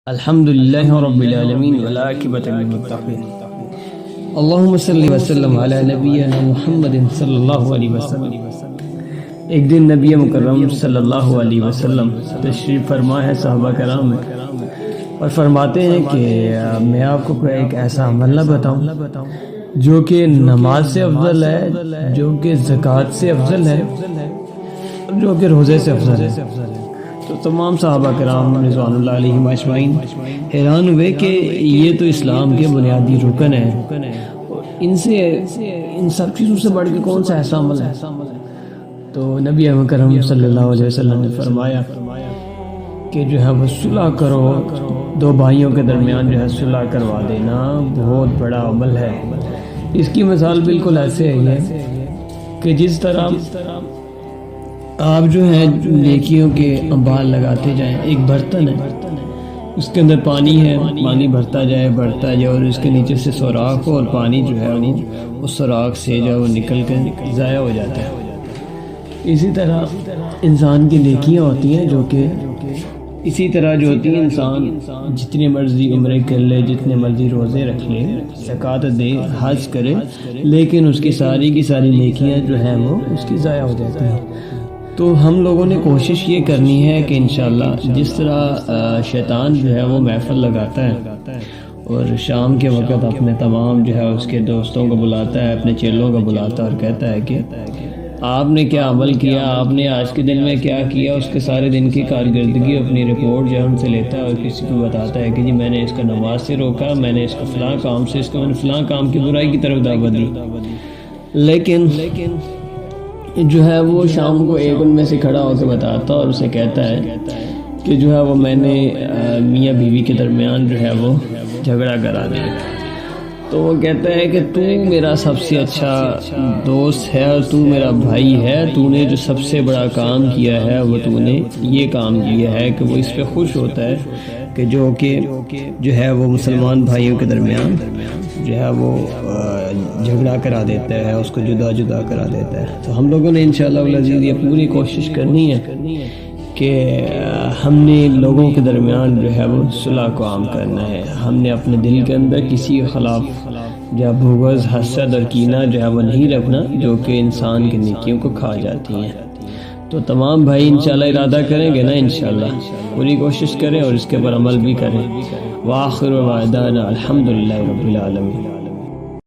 الحمد لله رب العالمين والعاقبۃ للمتقین اللہم صلی وسلم علی نبینا محمد صلی اللہ علیہ وسلم۔ ایک دن نبی مکرم صلی اللہ علیہ وسلم تشریف فرما ہے صحابہ کرام میں، اور فرماتے ہیں کہ میں آپ کو ایک ایسا عمل نہ بتاؤں جو کہ نماز سے افضل ہے، جو کہ زکوٰۃ سے افضل ہے، جو کہ روزے سے افضل ہے۔ تو تمام صحابہ کرام رضوان اللہ علیہم اجمعین حیران ہوئے کہ یہ تو اسلام کے بنیادی رکن ہیں، ان سب چیزوں سے بڑھ کے کون سا ایسا عمل ہے؟ تو نبی کرم صلی اللہ علیہ وسلم نے فرمایا کہ جو ہے وہ صلح کرو، دو بھائیوں کے درمیان جو ہے صلح کروا دینا بہت بڑا عمل ہے۔ اس کی مثال بالکل ایسے ہے کہ جس طرح آپ جو ہیں نیکیوں کے انبار لگاتے جائیں، ایک برتن ہے، اس کے اندر پانی ہے، پانی بڑھتا جائے اور اس کے نیچے سے سوراخ ہو، اور پانی جو ہے وہ اس سوراخ سے جو ہے وہ نکل کر ضائع ہو جاتا ہے۔ اسی طرح انسان کی نیکیاں ہوتی ہیں، جو کہ اسی طرح جو ہوتی ہیں، انسان جتنی مرضی عمرے کر لے، جتنے مرضی روزے رکھ لے، زکوٰۃ دے، حج کرے، لیکن اس کی ساری نیکیاں جو ہیں وہ اس کی ضائع ہو جاتی ہیں۔ تو ہم لوگوں نے کوشش یہ کرنی ہے کہ انشاءاللہ جس طرح شیطان جو ہے وہ محفل لگاتا ہے اور شام کے وقت اپنے تمام جو ہے اس کے دوستوں کو بلاتا ہے، اپنے چیلوں کو بلاتا ہے اور کہتا ہے کہ آپ نے کیا عمل کیا، آپ نے آج کے دن میں کیا کیا، اس کے سارے دن کی کارکردگی اپنی رپورٹ جو ہے ان سے لیتا ہے اور کسی کو بتاتا ہے کہ جی میں نے اس کو نماز سے روکا، میں نے اس کو فلاں کام سے، میں نے فلاں کام کی برائی کی طرف دعوت دی۔ لیکن جو ہے وہ شام کو ایک ان میں سے کھڑا ہو کے بتاتا اور اسے کہتا ہے کہ جو ہے وہ میں نے میاں بیوی کے درمیان جو ہے وہ جھگڑا کرا دیا۔ تو وہ کہتا ہے کہ تو میرا سب سے اچھا دوست ہے اور تو میرا بھائی ہے، تو نے جو سب سے بڑا کام کیا ہے وہ تو نے یہ کام کیا ہے کہ وہ اس پہ خوش ہوتا ہے کہ جو ہے وہ مسلمان بھائیوں کے درمیان جو ہے وہ جھگڑا کرا دیتا ہے، اس کو جدا کرا دیتا ہے۔ تو ہم لوگوں نے انشاءاللہ العزیز یہ پوری کوشش کرنی ہے کہ ہم نے لوگوں کے درمیان جو ہے وہ صلح کو عام کرنا ہے۔ ہم نے اپنے دل کے اندر کسی کے خلاف جو بغض، حسد اور کینہ جو ہے وہ نہیں رکھنا، جو کہ انسان کی نیکیوں کو کھا جاتی ہیں۔ تو تمام بھائی انشاءاللہ ارادہ کریں گے نا، انشاءاللہ پوری کوشش کریں اور اس کے پر عمل بھی کریں۔ وآخر دعوانا الحمدللہ رب العالمین۔